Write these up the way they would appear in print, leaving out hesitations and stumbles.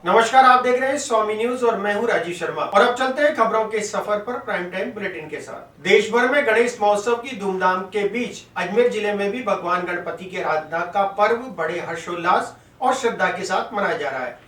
नमस्कार, आप देख रहे हैं स्वामी न्यूज और मैं हूं राजीव शर्मा। और अब चलते हैं खबरों के सफर पर प्राइम टाइम बुलेटिन के साथ। देश भर में गणेश महोत्सव की धूमधाम के बीच अजमेर जिले में भी भगवान गणपति की आराधना का पर्व बड़े हर्षोल्लास और श्रद्धा के साथ मनाया जा रहा है।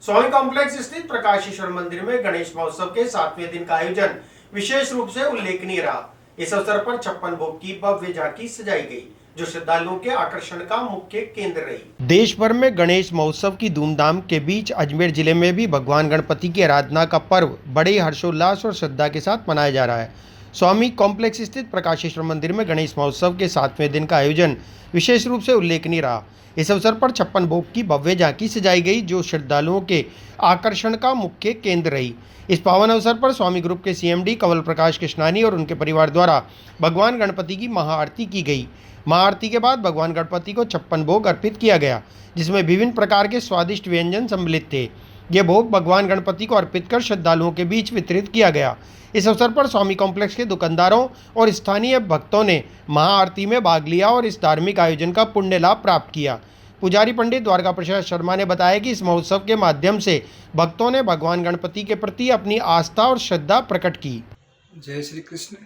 स्वामी कॉम्प्लेक्स स्थित प्रकाशेश्वर मंदिर में गणेश महोत्सव के 7वें दिन का आयोजन विशेष रूप से उल्लेखनीय रहा। इस अवसर पर 56 भोग की भव्य झांकी सजाई गई, जो श्रद्धालुओं के आकर्षण का मुख्य केंद्र रही। देश भर में गणेश महोत्सव की धूमधाम के बीच अजमेर जिले में भी भगवान गणपति की आराधना का पर्व बड़े हर्षोल्लास और श्रद्धा के साथ मनाया जा रहा है। स्वामी कॉम्प्लेक्स स्थित प्रकाशेश्वर मंदिर में गणेश महोत्सव के 7वें दिन का आयोजन विशेष रूप से उल्लेखनीय रहा। इस अवसर पर 56 भोग की भव्य झांकी सजाई गई, जो श्रद्धालुओं के आकर्षण का मुख्य केंद्र रही। इस पावन अवसर पर स्वामी ग्रुप के सीएमडी कंवल प्रकाश कृष्णानी और उनके परिवार द्वारा भगवान गणपति की महाआरती की गई। महाआरती के बाद भगवान गणपति को 56 भोग अर्पित किया गया, जिसमें विभिन्न प्रकार के स्वादिष्ट व्यंजन सम्मिलित थे। ये भोग भगवान गणपति को अर्पित कर श्रद्धालुओं के बीच वितरित किया गया। इस अवसर पर स्वामी कॉम्प्लेक्स के दुकानदारों और स्थानीय भक्तों ने महाआरती में भाग लिया और इस धार्मिक आयोजन का पुण्य लाभ प्राप्त किया। पुजारी पंडित द्वारका प्रसाद शर्मा ने बताया कि इस महोत्सव के माध्यम से भक्तों ने भगवान गणपति के प्रति अपनी आस्था और श्रद्धा प्रकट की। जय श्री कृष्ण,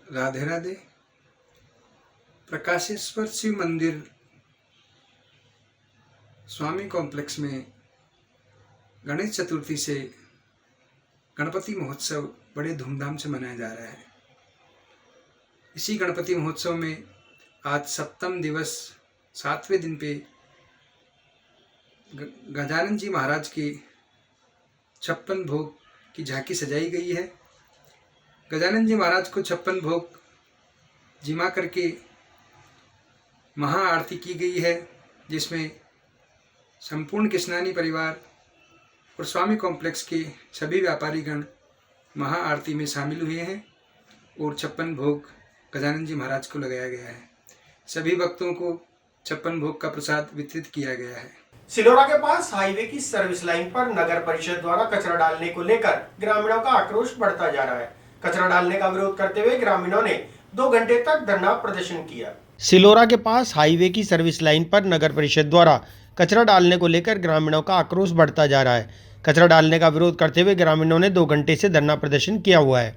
राधे राधे। प्रकाशेश्वर शिव मंदिर स्वामी कॉम्प्लेक्स में गणेश चतुर्थी से गणपति महोत्सव बड़े धूमधाम से मनाया जा रहा है। इसी गणपति महोत्सव में आज सप्तम दिवस 7वें दिन पे गजानन जी महाराज की 56 भोग की झांकी सजाई गई है। गजानन जी महाराज को 56 भोग जिमा करके महाआरती की गई है, जिसमें संपूर्ण कृष्णानी परिवार और स्वामी कॉम्प्लेक्स के सभी व्यापारीगण महाआरती में शामिल हुए हैं और 56 भोग गजानन जी महाराज को लगाया गया है। सभी भक्तों को 56 भोग का प्रसाद वितरित किया गया है। सिलोरा के पास हाईवे की सर्विस लाइन पर नगर परिषद द्वारा कचरा डालने को लेकर ग्रामीणों का आक्रोश बढ़ता जा रहा है। कचरा डालने का विरोध करते हुए ग्रामीणों ने 2 घंटे तक धरना प्रदर्शन किया। सिलोरा के पास हाईवे की सर्विस लाइन पर नगर परिषद द्वारा कचरा डालने को लेकर ग्रामीणों का आक्रोश बढ़ता जा रहा है। कचरा डालने का विरोध करते हुए ग्रामीणों ने 2 घंटे से धरना प्रदर्शन किया हुआ है।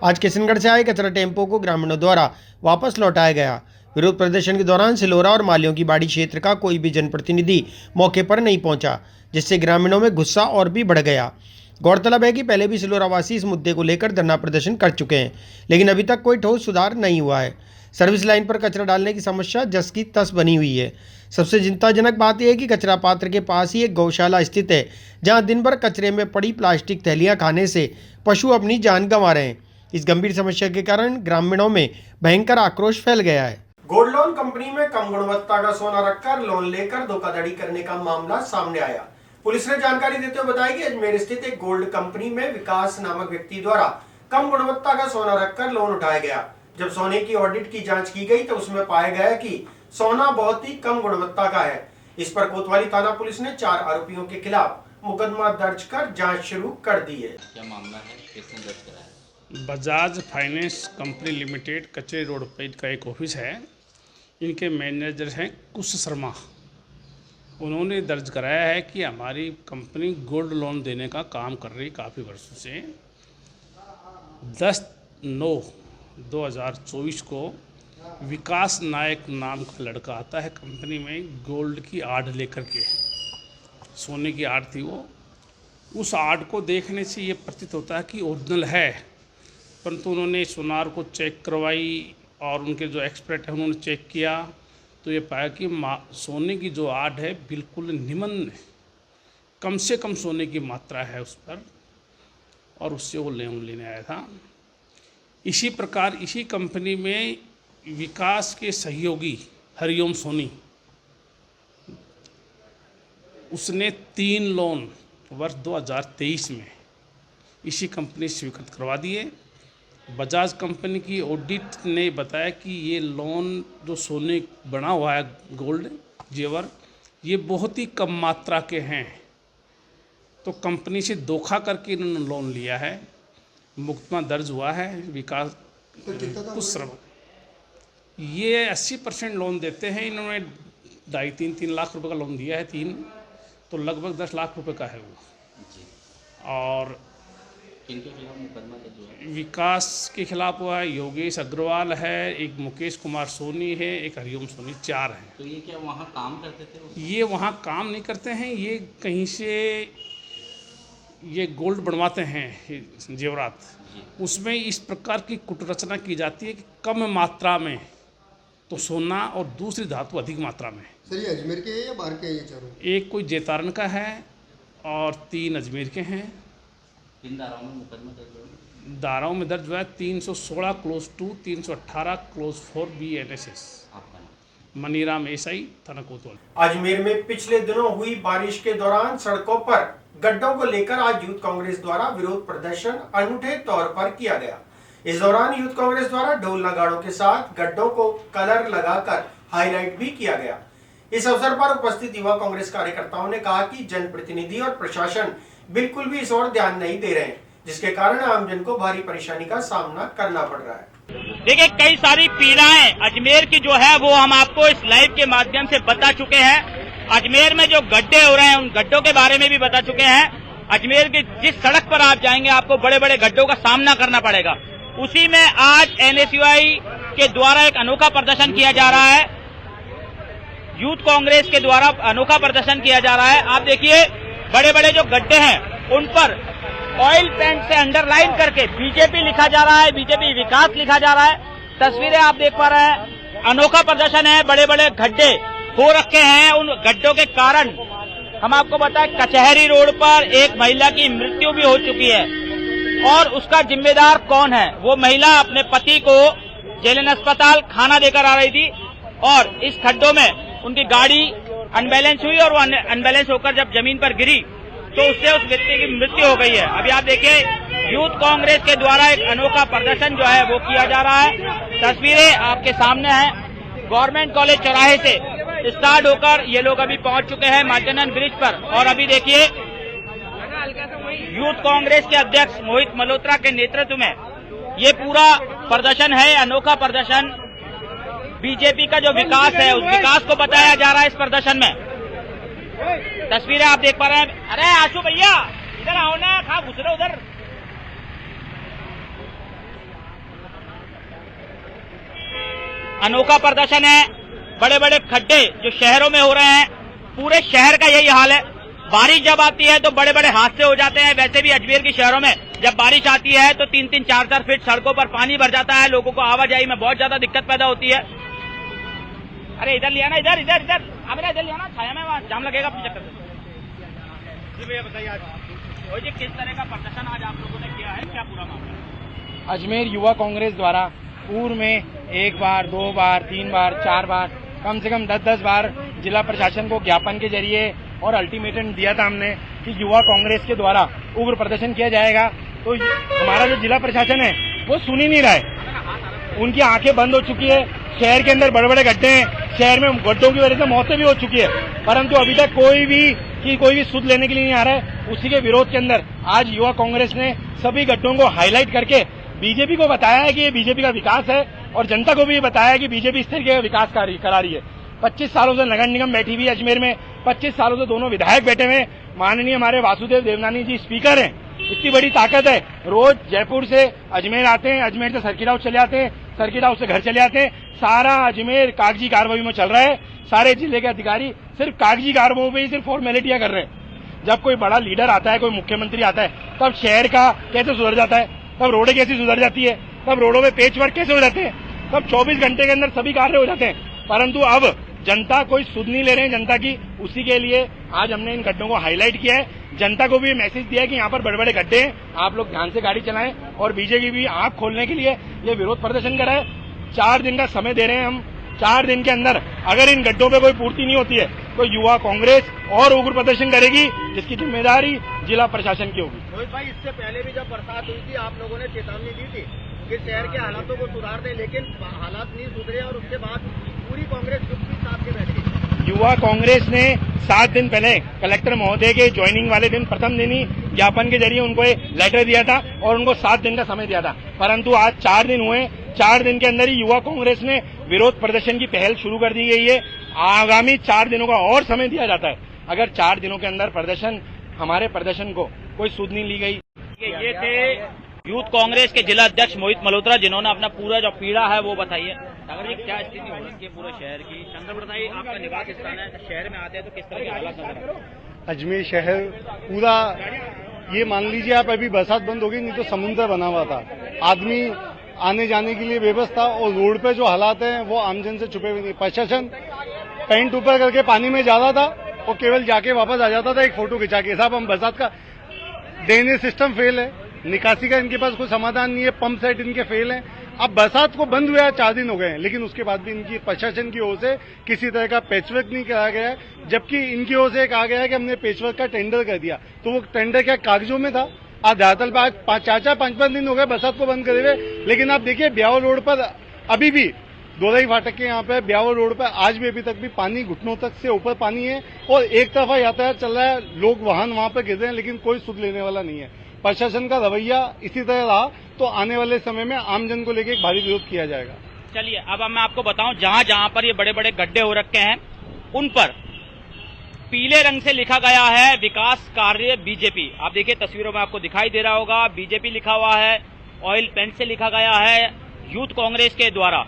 आज किशनगढ़ से आए कचरा टेम्पो को ग्रामीणों द्वारा वापस लौटाया गया। विरोध प्रदर्शन के दौरान सिलोरा और मालियों की बाड़ी क्षेत्र का कोई भी जनप्रतिनिधि मौके पर नहीं पहुंचा, जिससे ग्रामीणों में गुस्सा और भी बढ़ गया। गौरतलब है कि पहले भी सिलोरावासी इस मुद्दे को लेकर धरना प्रदर्शन कर चुके हैं, लेकिन अभी तक कोई ठोस सुधार नहीं हुआ है। सर्विस लाइन पर कचरा डालने की समस्या जस की तस बनी हुई है। सबसे चिंताजनक बात यह है कि कचरा पात्र के पास ही एक गौशाला स्थित है, जहां दिन भर कचरे में पड़ी प्लास्टिक थैलियां खाने से पशु अपनी जान गंवा रहे हैं। इस गंभीर समस्या के कारण ग्रामीणों में भयंकर आक्रोश फैल गया है। गोल्ड लोन कंपनी में कम गुणवत्ता का सोना रखकर लोन लेकर धोखाधड़ी करने का मामला सामने आया। पुलिस ने जानकारी देते हुए बताया कि अजमेर स्थित एक गोल्ड कंपनी में विकास नामक व्यक्ति द्वारा कम गुणवत्ता का सोना रखकर लोन उठाया गया। जब सोने की ऑडिट की जांच की गई तो उसमें पाया गया कि सोना बहुत ही कम गुणवत्ता का है। इस पर कोतवाली थाना पुलिस ने 4 आरोपियों के खिलाफ मुकदमा दर्ज कर जांच शुरू कर दी है। क्या मामला है, किसने दर्ज कराया? बजाज फाइनेंस कंपनी लिमिटेड कचरे रोड पर का एक ऑफिस है। इनके मैनेजर हैं कुश शर्मा। उन्होंने दर्ज कराया है कि हमारी कंपनी गोल्ड लोन देने का काम कर रही काफ़ी वर्षों से। 10/9/2024 को विकास नायक नाम का लड़का आता है कंपनी में गोल्ड की आड़ लेकर के। सोने की आड़ थी वो। उस आड़ को देखने से ये प्रतीत होता है कि ओरिजिनल है, परंतु उन्होंने सोनार को चेक करवाई और उनके जो एक्सपर्ट हैं उन्होंने चेक किया तो ये पाया कि सोने की जो आड़ है बिल्कुल निम्न, कम से कम सोने की मात्रा है उस पर, और उससे वो लोन लेने आया था। इसी प्रकार इसी कंपनी में विकास के सहयोगी हरिओम सोनी, उसने 3 लोन वर्ष 2023 में इसी कंपनी से स्वीकृत करवा दिए। बजाज कंपनी की ऑडिट ने बताया कि ये लोन जो सोने बना हुआ है गोल्ड जेवर, ये बहुत ही कम मात्रा के हैं। तो कंपनी से धोखा करके इन्होंने लोन लिया है। मुकदमा दर्ज हुआ है विकास कुछ श्रम। ये 80% लोन देते हैं। इन्होंने 2.5-3 लाख रुपए का लोन दिया है 3, तो लगभग 10 लाख रुपए का है वो। जी। और किनके खिलाफ मुकदमा दर्ज हुआ? विकास के खिलाफ हुआ है, योगेश अग्रवाल है, एक मुकेश कुमार सोनी है, एक हरिओम सोनी, 4 हैं। तो ये क्या वहाँ काम करते थे वो? ये वहाँ काम नहीं करते हैं, ये कहीं से ये गोल्ड बनवाते हैं जेवरात, जी। उसमें इस प्रकार की कुटरचना की जाती है कि कम मात्रा में तो सोना और दूसरी धातु अधिक मात्रा में। सर ये अजमेर के हैं या बाहर के हैं ये चारों? एक कोई जेतारन का है और 3 अजमेर के हैं। किन धाराओं में मुकदमा दर्ज हुआ? धाराओं में दर्ज हुआ है 316 क्लोज 2, 318 क्लोज 4 BNSS। आपका नाम? मनीराम एसआई, थाना कोतवाल। अजमेर में पिछले दिनों हुई बारिश के दौरान सड़कों पर गड्ढों को लेकर आज यूथ कांग्रेस द्वारा विरोध प्रदर्शन अनूठे तौर पर किया गया। इस दौरान यूथ कांग्रेस द्वारा ढोल नगाड़ों के साथ गड्ढों को कलर लगाकर हाईलाइट भी किया गया। इस अवसर पर उपस्थित युवा कांग्रेस कार्यकर्ताओं ने कहा कि जनप्रतिनिधि और प्रशासन बिल्कुल भी इस ओर ध्यान नहीं दे रहे हैं, जिसके कारण आमजन को भारी परेशानी का सामना करना पड़ रहा है। देखिए, कई सारी पीड़ाएं अजमेर की जो है वो हम आपको इस लाइव के माध्यम से बता चुके हैं। अजमेर में जो गड्ढे हो रहे हैं उन गड्ढों के बारे में भी बता चुके हैं। अजमेर की जिस सड़क पर आप जाएंगे आपको बड़े बड़े गड्ढों का सामना करना पड़ेगा। उसी में आज NSUI के द्वारा एक अनोखा प्रदर्शन किया जा रहा है, यूथ कांग्रेस के द्वारा अनोखा प्रदर्शन किया जा रहा है। आप देखिए, बड़े बड़े जो गड्ढे हैं उन पर ऑयल पेंट से अंडरलाइन करके बीजेपी लिखा जा रहा है, बीजेपी विकास लिखा जा रहा है। तस्वीरें आप देख पा रहे हैं, अनोखा प्रदर्शन है। बड़े बड़े गड्ढे हो रखे हैं, उन गड्ढों के कारण हम आपको बताएं कचहरी रोड पर एक महिला की मृत्यु भी हो चुकी है। और उसका जिम्मेदार कौन है? वो महिला अपने पति को जेलन अस्पताल खाना देकर आ रही थी और इस खड्डों में उनकी गाड़ी अनबैलेंस हुई और वो अनबैलेंस होकर जब जमीन पर गिरी तो उससे उस व्यक्ति की मृत्यु हो गई है। अभी आप देखिए, यूथ कांग्रेस के द्वारा एक अनोखा प्रदर्शन जो है वो किया जा रहा है। तस्वीरें आपके सामने हैं। गवर्नमेंट कॉलेज चौराहे से स्टार्ट होकर ये लोग अभी पहुंच चुके हैं मार्केंडन ब्रिज पर। और अभी देखिए, यूथ कांग्रेस के अध्यक्ष मोहित मल्होत्रा के नेतृत्व में ये पूरा प्रदर्शन है, अनोखा प्रदर्शन। बीजेपी का जो विकास है उस विकास को बताया जा रहा है इस प्रदर्शन में। तस्वीरें आप देख पा रहे हैं। अरे आशु भैया इधर आओ ना, कहाँ घुस रहे उधर। अनोखा प्रदर्शन है। बड़े बड़े खड्डे जो शहरों में हो रहे हैं, पूरे शहर का यही हाल है। बारिश जब आती है तो बड़े बड़े हादसे हो जाते हैं। वैसे भी अजमेर के शहरों में जब बारिश आती है तो 3-3, 4-4 फीट सड़कों पर पानी भर जाता है। लोगों को आवाजाही में बहुत ज्यादा दिक्कत पैदा होती है। अरे इधर लिया ना, इधर इधर इधर इधर लिया ना, छाया में वहाँ जाम लगेगा अपने चक्कर से। जी भैया बताइए, आज जी किस तरह का प्रदर्शन आज आप लोगों ने किया है, क्या पूरा मामला? अजमेर युवा कांग्रेस द्वारा पूर्व में 1 बार, 2 बार, 3 बार, 4 बार, कम से कम 10-10 बार जिला प्रशासन को ज्ञापन के जरिए और अल्टीमेटम दिया था हमने कि युवा कांग्रेस के द्वारा उग्र प्रदर्शन किया जाएगा। तो हमारा जो जिला प्रशासन है वो सुन ही नहीं रहा है। उनकी आंखें बंद हो चुकी है। शहर के अंदर बड़े बड़े गड्ढे हैं, शहर में गड्ढों की वजह से मौतें भी हो चुकी है, परंतु अभी तक कोई भी सुध लेने के लिए नहीं आ रहा है। उसी के विरोध के अंदर आज युवा कांग्रेस ने सभी गड्ढों को हाईलाइट करके बीजेपी को बताया है कि ये बीजेपी का विकास है और जनता को भी बताया है कि बीजेपी इस तरीके का विकास करा रही है। 25 सालों से नगर निगम बैठी हुई है अजमेर में, 25 सालों से दोनों विधायक बैठे हुए। माननीय हमारे वासुदेव देवनानी जी स्पीकर हैं। इतनी बड़ी ताकत है, रोज जयपुर से अजमेर आते हैं, अजमेर से सर्किट हाउस चले आते हैं, सर्किट हाउस से घर चले आते हैं। सारा अजमेर कागजी कार्रवाई में चल रहा है। सारे जिले के अधिकारी सिर्फ कागजी कार्रवाई में ही सिर्फ फॉर्मेलिटियां कर रहे हैं। जब कोई बड़ा लीडर आता है, कोई मुख्यमंत्री आता है, तब शहर का कैसे सुधर जाता है, तब रोडें कैसे सुधर जाती है, तब रोडों में पेच वर्क कैसे हो जाते हैं, तब 24 घंटे के अंदर सभी कार्य हो जाते हैं। परंतु अब जनता कोई सुध नहीं ले रहे हैं जनता की। उसी के लिए आज हमने इन गड्ढों को हाईलाइट किया है। जनता को भी मैसेज दिया है कि यहाँ पर बड़े बड़े गड्ढे हैं, आप लोग ध्यान से गाड़ी चलाएं। और बीजेपी भी आंख खोलने के लिए ये विरोध प्रदर्शन कर रहा है। 4 दिन का समय दे रहे हैं हम। 4 दिन के अंदर अगर इन गड्ढों पे कोई पूर्ति नहीं होती है तो युवा कांग्रेस और उग्र प्रदर्शन करेगी, जिसकी जिम्मेदारी जिला प्रशासन की होगी। रोहित भाई, इससे पहले भी जब बरसात हुई थी आप लोगों ने चेतावनी दी थी कि शहर के हालातों को सुधार दें, लेकिन हालात नहीं सुधरे और उसके बाद पूरी कांग्रेस चुप्पी साथ के बैठ गई। युवा कांग्रेस ने 7 दिन पहले कलेक्टर महोदय के ज्वाइनिंग वाले दिन प्रथम दिन ही ज्ञापन के जरिए उनको एक लेटर दिया था और उनको 7 दिन का समय दिया था। परंतु आज 4 दिन हुए, 4 दिन के अंदर ही युवा कांग्रेस ने विरोध प्रदर्शन की पहल शुरू कर दी गई है। आगामी 4 दिनों का और समय दिया जाता है। अगर 4 दिनों के अंदर प्रदर्शन हमारे प्रदर्शन को कोई सुध नहीं ली गई। ये थे यूथ कांग्रेस के जिला अध्यक्ष मोहित मल्होत्रा, जिन्होंने अपना पूरा जो पीड़ा है वो बताइए। सागर जी, क्या स्थिति हो रही है पूरे शहर की? शंकर बताइए, आपका निवास स्थान है, शहर में आते हैं तो किस तरह के हालात नजर आते हैं? अजमेर शहर पूरा, ये मान लीजिए आप, अभी बरसात बंद हो गई, नहीं तो समुद्र बना हुआ था। आदमी आने जाने के लिए व्यवस्था, और रोड पे जो हालात हैं वो आमजन से छुपे हुए नहीं। प्रशासन पैंट ऊपर करके पानी में जा रहा था और केवल जाके वापस आ जाता था एक फोटो खिंचा के। साहब, हम बरसात का ड्रेनेज सिस्टम फेल है, निकासी का इनके पास कोई समाधान नहीं है, पंप सेट इनके फेल हैं। अब बरसात को बंद हुआ 4 दिन हो गए हैं, लेकिन उसके बाद भी इनकी प्रशासन की ओर से किसी तरह का पैचवर्क नहीं कराया गया है। जबकि इनकी ओर से कहा गया है कि हमने पैचवर्क का टेंडर कर दिया, तो वो टेंडर क्या कागजों में था? आज धरातल पर आज 4-5 दिन हो गए बरसात को बंद करे हुए। लेकिन आप देखिए, ब्यावर रोड पर अभी भी, दोरई फाटक के यहाँ पे ब्यावर रोड पर आज भी अभी तक भी पानी घुटनों तक से ऊपर पानी है, और एक तरफा यातायात चल रहा है, लोग वाहन वहां पर गिर रहे हैं, लेकिन कोई सुध लेने वाला नहीं है। प्रशासन का रवैया इसी तरह रहा तो आने वाले समय में आमजन को लेकर एक भारी विरोध किया जाएगा। चलिए, अब मैं आपको बताऊं, जहां जहां पर ये बड़े बड़े गड्ढे हो रखे हैं, उन पर पीले रंग से लिखा गया है विकास कार्य बीजेपी। आप देखिए तस्वीरों में आपको दिखाई दे रहा होगा, बीजेपी लिखा हुआ है। ऑयल पेंट से लिखा गया है यूथ कांग्रेस के द्वारा।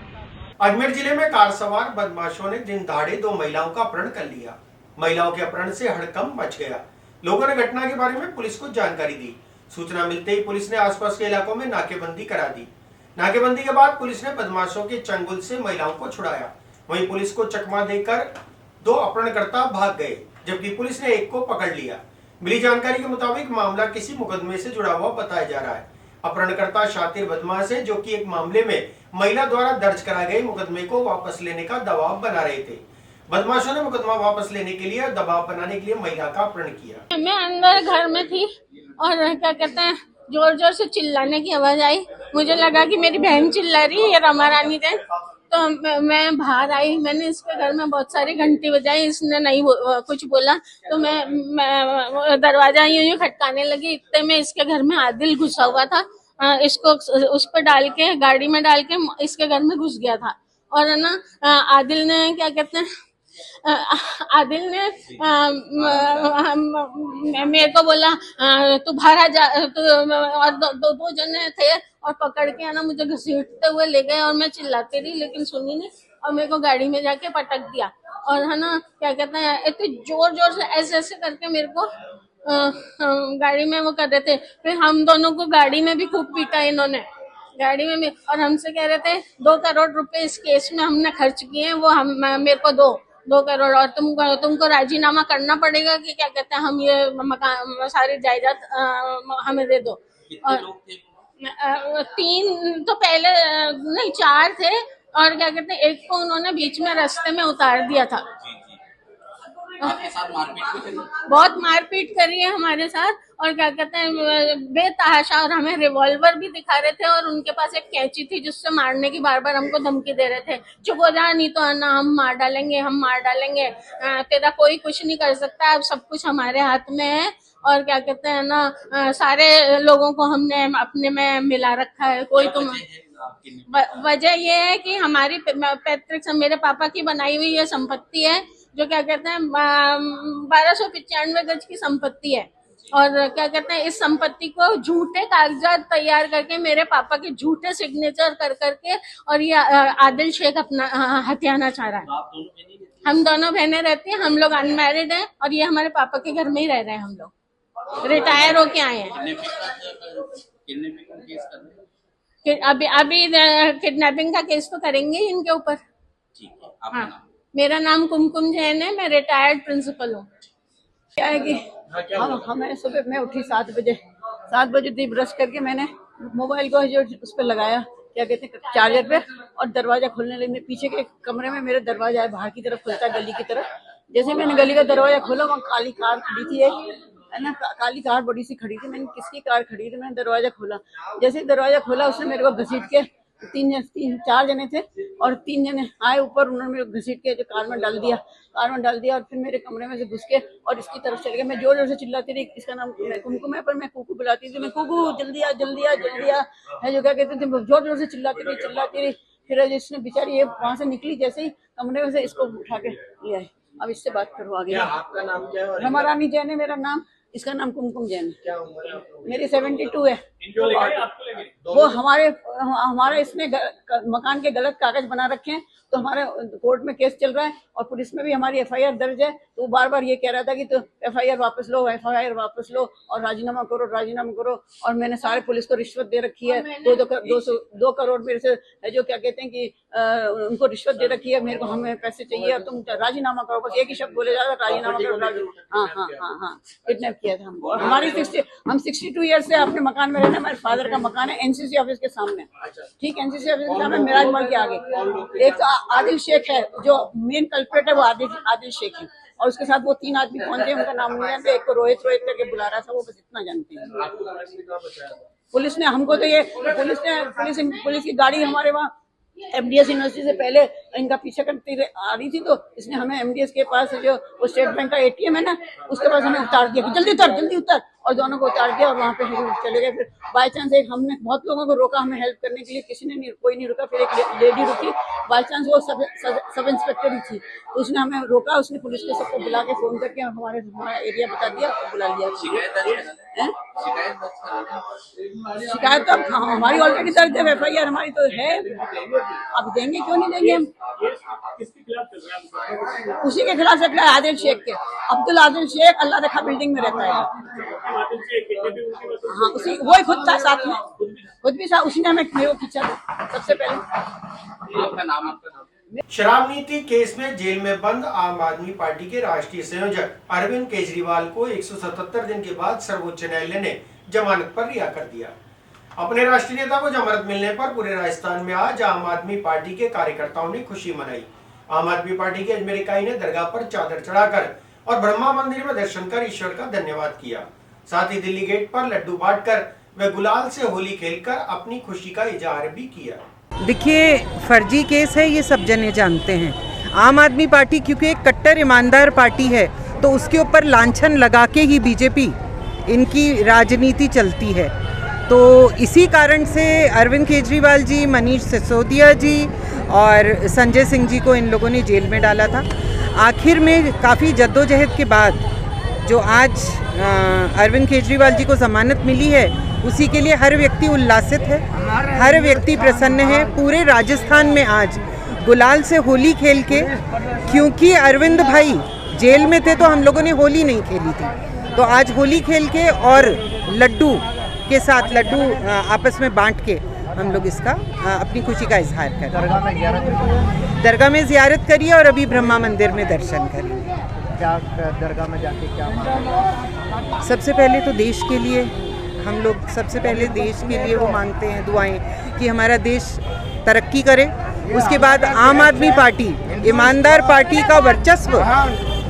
अजमेर जिले में कार सवार बदमाशों ने दिन दहाड़े 2 महिलाओं का अपहरण कर लिया। महिलाओं के अपहरण से हड़कंप मच गया। लोगों ने घटना के बारे में पुलिस को जानकारी दी। सूचना मिलते ही पुलिस ने आसपास के इलाकों में नाकेबंदी करा दी। नाकेबंदी के बाद पुलिस ने बदमाशों के चंगुल से महिलाओं को छुड़ाया। वहीं पुलिस को चकमा देकर 2 अपहरणकर्ता भाग गए, जबकि पुलिस ने एक को पकड़ लिया। मिली जानकारी के मुताबिक मामला किसी मुकदमे से जुड़ा हुआ बताया जा रहा है। अपहरणकर्ता शातिर बदमाश है, जो कि एक मामले में महिला द्वारा दर्ज कराए गए मुकदमे को वापस लेने का दबाव बना रहे थे। बदमाशों ने मुकदमा वापस लेने के लिए दबाव बनाने के लिए महिला का अपहरण किया। मैं अंदर घर में थी और क्या कहते हैं, जोर जोर से चिल्लाने की आवाज आई। मुझे लगा कि मेरी बहन चिल्ला रही है, ये रमा रानी थे। तो मैं बाहर आई, मैंने इसके घर में बहुत सारी घंटी बजाई, इसने नहीं कुछ बोला। तो मैं दरवाजा यूं खटकाने लगी, इतने में इसके घर में आदिल घुसा हुआ था। इसको उस पर डाल के, गाड़ी में डाल के इसके घर में घुस गया था। और ना आदिल ने क्या कहते हैं, आदिल ने मेरे को बोला तू बाहर आ जा, और दो जने थे और पकड़ के ना मुझे घसीटते हुए ले गए, और मैं चिल्लाती रही लेकिन सुनी नहीं, और मेरे को गाड़ी में जाके पटक दिया। और है ना क्या कहते हैं, इतने जोर जोर से ऐसे ऐसे करके मेरे को गाड़ी में वो कर रहे थे। फिर हम दोनों को गाड़ी में भी खूब पीटा इन्होंने, गाड़ी में भी। और हमसे कह रहे थे 2 करोड़ रुपए इस केस में हमने खर्च किए हैं, वो हम मेरे को 2 करोड़, और तुमको राजीनामा करना पड़ेगा कि क्या कहते हैं, हम ये मकान सारी जायदाद हमें दे दो। और 3 तो पहले नहीं 4 थे, और क्या कहते हैं, एक को उन्होंने बीच में रास्ते में उतार दिया था। बहुत मारपीट करी है हमारे साथ, और क्या कहते हैं बेतहाशा, और हमें रिवॉल्वर भी दिखा रहे थे, और उनके पास एक कैंची थी जिससे मारने की बार बार हमको धमकी दे रहे थे। चुप हो जा, नहीं तो ना हम मार डालेंगे, हम मार डालेंगे, तेरा कोई कुछ नहीं कर सकता, अब सब कुछ हमारे हाथ में है। और क्या कहते हैं ना, सारे लोगों को हमने अपने में मिला रखा है। कोई तुम वजह ये है कि हमारी पैतृक मेरे पापा की बनाई हुई ये संपत्ति है, जो क्या कहते हैं 1295 गज की संपत्ति है। और क्या कहते हैं, इस संपत्ति को झूठे कागजात तैयार करके, मेरे पापा के झूठे सिग्नेचर कर करके, और ये आदिल शेख अपना हथियाना चाह रहा है। हम दोनों बहनें रहती हैं, हम लोग अनमैरिड हैं, और ये हमारे पापा के घर में ही रह रहे हैं। हम लोग रिटायर होके आए हैं। अभी किडनैपिंग का केस तो करेंगे ही इनके ऊपर। हाँ, मेरा नाम कुमकुम जैन है, मैं रिटायर्ड प्रिंसिपल हूँ। क्या है कि हमें सुबह मैं उठी 7 बजे थी, ब्रश करके मैंने मोबाइल को जो उस पर लगाया, क्या कहते हैं, चार्जर पे, और दरवाजा खोलने लगी। पीछे के कमरे में मेरा दरवाजा है, बाहर की तरफ खुलता है, गली की तरफ। जैसे मैंने गली का दरवाजा खोला, वहाँ काली कार खड़ी थी, है ना, काली कार बड़ी सी खड़ी थी। मैंने किसकी कार खड़ी थी, मैंने दरवाजा खोला। जैसे दरवाजा खोला, उसने मेरे को घसीट के 4 जने थे, और 3 जने आए ऊपर, उन्होंने मेरे को घसीट के जो कार में डाल दिया, और फिर मेरे कमरे में से घुस के और इसकी तरफ चले गए। मैं जोर जोर से चिल्लाती रही, इसका नाम कुमकुम है, पर मैं कुकू बुलाती थी, मैं कुकू जल्दी आ जल्दी आ जल्दी आ, है जो क्या कहते थे, जोर जोर से चिल्लाती रही। फिर जिसने बेचारी ये वहां से निकली, जैसे ही कमरे में से इसको उठा के ले आए। अब इससे बात करो आगे। आपका नाम क्या है? रमा रानी जैन है मेरा नाम। इसका नाम कुमकुम जैन है। क्या उम्र है आप लोगों मेरी 72 है। की? वो हमारे इसने मकान के गलत कागज बना रखे हैं, तो हमारे कोर्ट में केस चल रहा है और पुलिस में भी हमारी FIR दर्ज है। तो वो बार बार ये कह रहा था कि तो FIR वापस लो, FIR वापस लो और राजीनामा करो, राजीनामा करो। और मैंने सारे पुलिस को रिश्वत दे रखी है, 2 करोड़ मेरे से है, जो क्या कहते हैं कि उनको रिश्वत दे रखी है, मेरे को हमें पैसे चाहिए और तुम राजीनामा करो। बस एक ही शब्द बोले जा रहा, राजीनामा करो। हाँ, किडनैप किया था हमको। और हमारी 62 ईयर से अपने मकान में रहना। हमारे फादर का मकान है NCC ऑफिस के सामने, ठीक, NCC ऑफिस के सामने मिराज मॉल के आगे। एक आदिल शेख है, जो मेन कल्प्रेट है, वो आदिल शेख है, और उसके साथ वो 3 आदमी कौन थे उनका नाम नहीं जानते। एक को रोहित करके बुला रहा था, वो बस इतना जानते हैं। पुलिस ने हमको तो ये पुलिस की गाड़ी हमारे वहाँ MDS यूनिवर्सिटी से पहले इनका पीछे करती आ रही थी, तो इसने हमें MDS के पास जो वो स्टेट बैंक का ATM है ना, उसके पास हमें उतार दिया कि जल्दी उतर, और दोनों को उतार दिया और वहाँ पे चले गए। फिर बाय चांस हमने बहुत लोगों को रोका हमें हेल्प करने के लिए, कोई नहीं रुका। फिर एक लेडी रुकी, बाय चांस वो सब इंस्पेक्टर ही थी, तो उसने हमें रोका। उसने पुलिस के सबको बुला के फोन करके हमारा एरिया बता दिया और बुला लिया। शिकायत तो हमारी ऑलरेडी दर्ज है, FIR हमारी तो है, अब देंगे क्यों नहीं देंगे हम। उसी के खिलाफ चल रहा है, आदिल शेख के, अब्दुल आदिल शेख, अल्लाह रखा बिल्डिंग में रहता है। हाँ, वही खुद था साथ में, खुद भी साथ, उसी ने हमें मेरे को खींचा था सबसे पहले। आपका नाम? शराब नीति केस में जेल में बंद आम आदमी पार्टी के राष्ट्रीय संयोजक अरविंद केजरीवाल को 177 दिन के बाद सर्वोच्च न्यायालय ने जमानत पर रिहा कर दिया। अपने राष्ट्रीय नेता को जमानत मिलने पर पूरे राजस्थान में आज आम आदमी पार्टी के कार्यकर्ताओं ने खुशी मनाई। आम आदमी पार्टी की अजमेर इकाई ने दरगाह पर चादर चढ़ाकर और ब्रह्मा मंदिर में दर्शन कर ईश्वर का धन्यवाद किया। साथ ही दिल्ली गेट पर लड्डू बांटकर व गुलाल से होली खेलकर अपनी खुशी का इजहार भी किया। देखिए, फर्जी केस है, ये सब जने जानते हैं। आम आदमी पार्टी क्योंकि एक कट्टर ईमानदार पार्टी है, तो उसके ऊपर लांछन लगा के ही बीजेपी इनकी राजनीति चलती है। तो इसी कारण से अरविंद केजरीवाल जी, मनीष सिसोदिया जी और संजय सिंह जी को इन लोगों ने जेल में डाला था। आखिर में काफ़ी जद्दोजहद के बाद जो आज अरविंद केजरीवाल जी को ज़मानत मिली है, उसी के लिए हर व्यक्ति उल्लासित है, हर व्यक्ति प्रसन्न है। पूरे राजस्थान में आज गुलाल से होली खेल के, क्योंकि अरविंद भाई जेल में थे तो हम लोगों ने होली नहीं खेली थी, तो आज होली खेल के और लड्डू के साथ लड्डू आपस में बांट के हम लोग इसका अपनी खुशी का इजहार करें। दरगाह में ज़ियारत करिए और अभी ब्रह्मा मंदिर में दर्शन करिए। क्या दरगाह में जाके क्या मांगा? सबसे पहले तो देश के लिए हम लोग सबसे पहले देश के लिए वो मांगते हैं दुआएं कि हमारा देश तरक्की करे। उसके बाद आम आदमी पार्टी ईमानदार पार्टी का वर्चस्व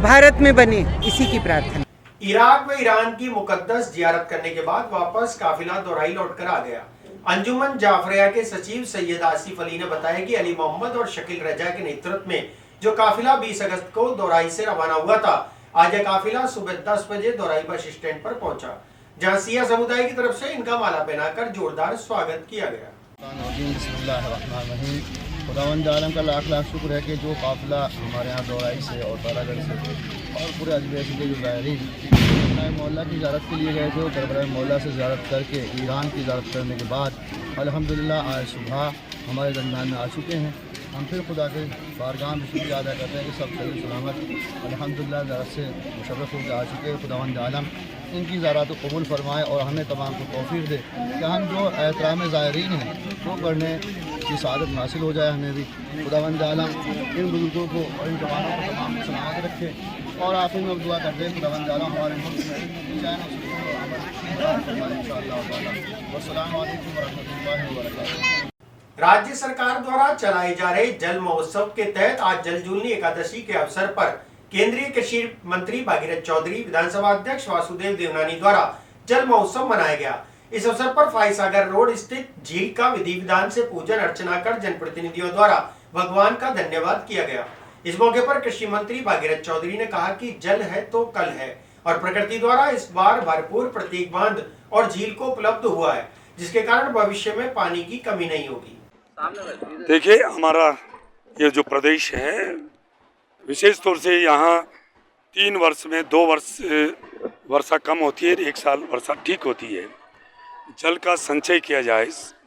भारत में बने, इसी की प्रार्थना। इराक व ईरान की मुकद्दस जियारत करने के बाद वापस काफिला दोराई लौटकर आ गया। अंजुमन जाफरिया के सचिव सैयद आसिफ अली ने बताया कि अली मोहम्मद और शकील रजा के नेतृत्व में जो काफिला 20 अगस्त को दोराई से रवाना हुआ था, आज यह काफिला सुबह 10 बजे दोराई बस स्टैंड पर पहुंचा, जहां सिया समुदाय की तरफ से इनका माला पहनाकर जोरदार स्वागत किया गया। खुदावंद आलम का लाख लाख शुक्र है कि जो काफिला हमारे यहाँ दोराई से और तारागढ़ से और पूरे अजमेर से जो ज़ायरीन मौला की ज़ियारत के लिए गए थे, दरबार मौला से ज़ियारत करके ईरान की ज़ियारत करने के बाद अल्हम्दुलिल्लाह आज सुबह हमारे दरमियान में आ चुके हैं। हम फिर खुदा के बारगाह में शुक्रिया अदा करते हैं कि सब सही सलामत अल्हम्दुलिल्लाह ज़ियारत से मुशर्रफ होकर आ चुके हैं। खुदावंद आलम इनकी ज़ियारत को कबूल फरमाए और हमें तमाम को तौफीक दे कि हम जो एहतराम ज़ायरीन हैं वो करने की सआदत हासिल हो जाए। हमें भी खुदावंद आलम इन बुजुर्गों को और इन जवानों को तमाम सलामत रखे। और आखिर में दुआ करते हैं खुदावंद आलम हमारे मुल्क में। राज्य सरकार द्वारा चलाए जा रहे जल महोत्सव के तहत आज जलजूलनी एकादशी के अवसर पर केंद्रीय कृषि मंत्री भागीरथ चौधरी, विधानसभा अध्यक्ष वासुदेव देवनानी द्वारा जल महोत्सव मनाया गया। इस अवसर पर फाइसागर रोड स्थित झील का विधि विधान से पूजन अर्चना कर जनप्रतिनिधियों द्वारा भगवान का धन्यवाद किया गया। इस मौके पर कृषि मंत्री भागीरथ चौधरी ने कहा कि जल है तो कल है और प्रकृति द्वारा इस बार भरपूर प्रतीक बांध और झील को उपलब्ध हुआ है, जिसके कारण भविष्य में पानी की कमी नहीं होगी। देखिए, हमारा ये जो प्रदेश है विशेष तौर से यहाँ 3 वर्ष में 2 वर्ष वर्षा कम होती है, एक साल वर्षा ठीक होती है। जल का संचय किया जाए,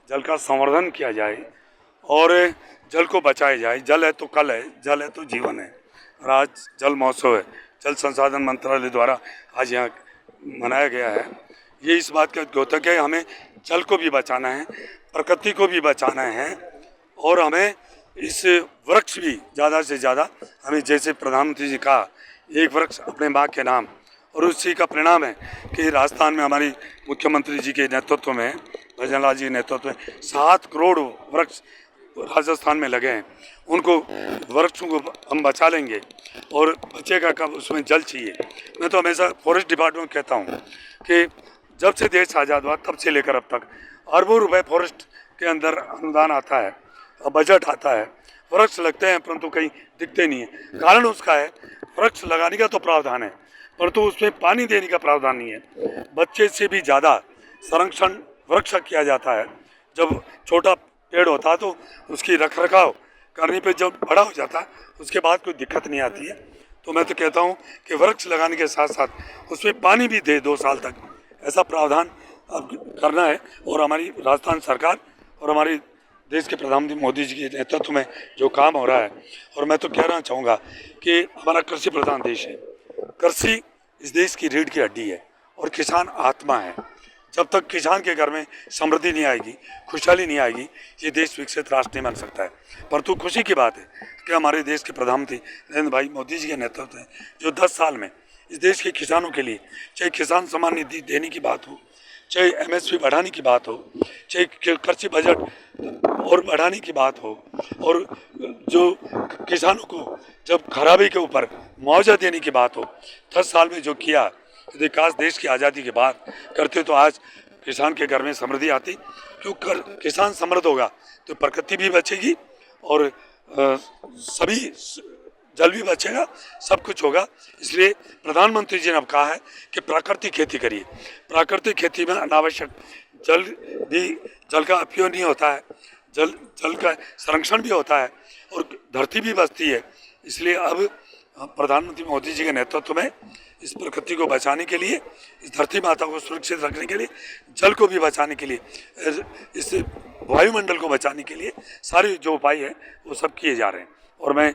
जल का संवर्धन किया जाए और जल को बचाया जाए। जल है तो कल है, जल है तो जीवन है। और आज जल महोत्सव है, जल संसाधन मंत्रालय द्वारा आज यहाँ मनाया गया है। ये इस बात का द्योतक है, हमें जल को भी बचाना है, प्रकृति को भी बचाना है और हमें इस वृक्ष भी ज़्यादा से ज़्यादा, हमें जैसे प्रधानमंत्री जी कहा, एक वृक्ष अपने माँ के नाम, और उसी का परिणाम है कि राजस्थान में हमारी मुख्यमंत्री जी के नेतृत्व में, भजन लाल जी के नेतृत्व में 7 करोड़ वृक्ष राजस्थान में लगे हैं। उनको वृक्षों को हम बचा लेंगे और बचेगा कब, उसमें जल चाहिए। मैं तो हमेशा फॉरेस्ट डिपार्टमेंट कहता हूँ कि जब से देश आज़ाद हुआ तब से लेकर अब तक अरबों रुपए फॉरेस्ट के अंदर अनुदान आता है, बजट आता है, वृक्ष लगते हैं परंतु कहीं दिखते नहीं है। कारण उसका है, वृक्ष लगाने का तो प्रावधान है परंतु उसमें पानी देने का प्रावधान नहीं है। बच्चे से भी ज़्यादा संरक्षण वृक्ष किया जाता है। जब छोटा पेड़ होता है तो उसकी रख रखाव करने पे जब बड़ा हो जाता है उसके बाद कोई दिक्कत नहीं आती है। तो मैं तो कहता हूँ कि वृक्ष लगाने के साथ साथ उसमें पानी भी दे 2 साल तक, ऐसा प्रावधान अब करना है। और हमारी राजस्थान सरकार और हमारी देश के प्रधानमंत्री मोदी जी के नेतृत्व में जो काम हो रहा है, और मैं तो कहना चाहूँगा कि हमारा कृषि प्रधान देश है। कृषि इस देश की रीढ़ की हड्डी है और किसान आत्मा है। जब तक किसान के घर में समृद्धि नहीं आएगी, खुशहाली नहीं आएगी, ये देश विकसित राष्ट्र नहीं बन सकता है। परंतु खुशी की बात है कि हमारे देश के प्रधानमंत्री नरेंद्र भाई मोदी जी के नेतृत्व में जो 10 साल में इस देश के किसानों के लिए, चाहे किसान सम्मान निधि देने की बात हो, चाहे MSP बढ़ाने की बात हो, चाहे कृषि बजट और बढ़ाने की बात हो, और जो किसानों को जब खराबी के ऊपर मुआवजा देने की बात हो, 10 साल में जो किया विकास देश की आज़ादी के बाद करते तो आज किसान के घर में समृद्धि आती। क्योंकि किसान समृद्ध होगा तो प्रकृति भी बचेगी और सभी जल भी बचेगा, सब कुछ होगा। इसलिए प्रधानमंत्री जी ने अब कहा है कि प्राकृतिक खेती करिए। प्राकृतिक खेती में अनावश्यक जल का उपयोग नहीं होता है, जल का संरक्षण भी होता है और धरती भी बचती है। इसलिए अब प्रधानमंत्री मोदी जी के नेतृत्व में इस प्रकृति को बचाने के लिए, इस धरती माता को सुरक्षित रखने के लिए, जल को भी बचाने के लिए, इस वायुमंडल को बचाने के लिए सारे जो उपाय हैं वो सब किए जा रहे हैं। और मैं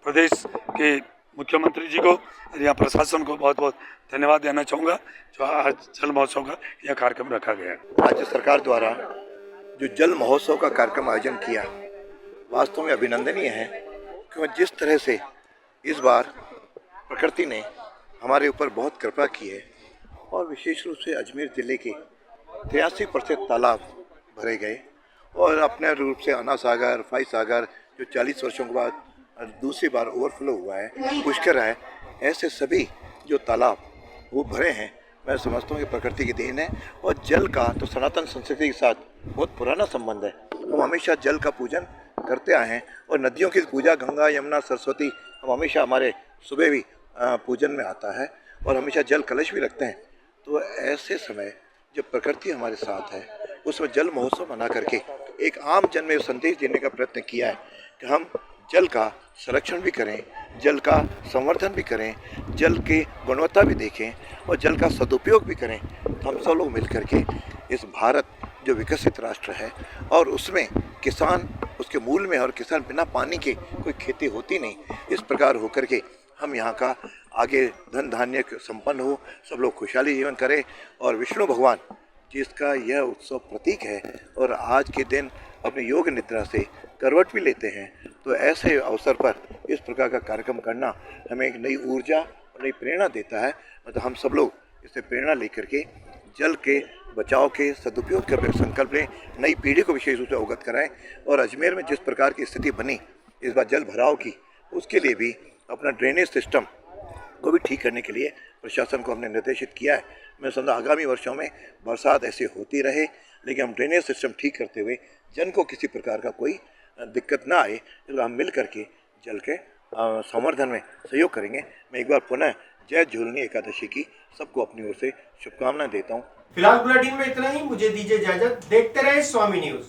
प्रदेश के मुख्यमंत्री जी को और यहाँ प्रशासन को बहुत बहुत धन्यवाद देना चाहूँगा जो आज जल महोत्सव का यह कार्यक्रम रखा गया है। राज्य सरकार द्वारा जो जल महोत्सव का कार्यक्रम आयोजन किया वास्तव में अभिनंदनीय है, क्योंकि जिस तरह से इस बार प्रकृति ने हमारे ऊपर बहुत कृपा की है और विशेष रूप से अजमेर ज़िले के 83% तालाब भरे गए और अपने रूप से अन्ना सागर, फाई सागर जो 40 वर्षों के बाद दूसरी बार ओवरफ्लो हुआ है, पुष्कर है, ऐसे सभी जो तालाब वो भरे हैं, मैं समझता हूँ कि प्रकृति की देन है। और जल का तो सनातन संस्कृति के साथ बहुत पुराना संबंध है। हम हमेशा जल का पूजन करते आए हैं और नदियों की पूजा, गंगा, यमुना, सरस्वती, हम हमेशा हमारे सुबह भी पूजन में आता है और हमेशा जल कलश भी रखते हैं। तो ऐसे समय जब प्रकृति हमारे साथ है, उसमें जल महोत्सव मना करके एक आम जन में संदेश देने का प्रयत्न किया है कि हम जल का संरक्षण भी करें, जल का संवर्धन भी करें, जल की गुणवत्ता भी देखें और जल का सदुपयोग भी करें। हम सब लोग मिल करके इस भारत जो विकसित राष्ट्र है और उसमें किसान उसके मूल में, और किसान बिना पानी के कोई खेती होती नहीं, इस प्रकार होकर के हम यहाँ का आगे धन धान्य संपन्न हो, सब लोग खुशहाली जीवन करें। और विष्णु भगवान जिसका यह उत्सव प्रतीक है और आज के दिन अपने योग निद्रा से करवट भी लेते हैं, तो ऐसे अवसर पर इस प्रकार का कार्यक्रम करना हमें एक नई ऊर्जा और नई प्रेरणा देता है। मतलब हम सब लोग इससे प्रेरणा लेकर के जल के बचाव के सदुपयोग के संकल्प लें, नई पीढ़ी को विशेष रूप से अवगत कराएं। और अजमेर में जिस प्रकार की स्थिति बनी इस बार जल भराव की, उसके लिए भी अपना ड्रेनेज सिस्टम को भी ठीक करने के लिए प्रशासन को हमने निर्देशित किया है। मैं समझा आगामी वर्षों में बरसात ऐसी होती रहे, लेकिन हम ड्रेनेज सिस्टम ठीक करते हुए जन को किसी प्रकार का कोई दिक्कत ना आए, इसलिए हम मिल करके जल के संवर्धन में सहयोग करेंगे। मैं एक बार पुनः जय झूलनी एकादशी की सबको अपनी ओर से शुभकामनाएं देता हूँ। फिलहाल बुलेटिन में इतना ही, मुझे दीजिए इजाजत। देखते रहे स्वामी न्यूज।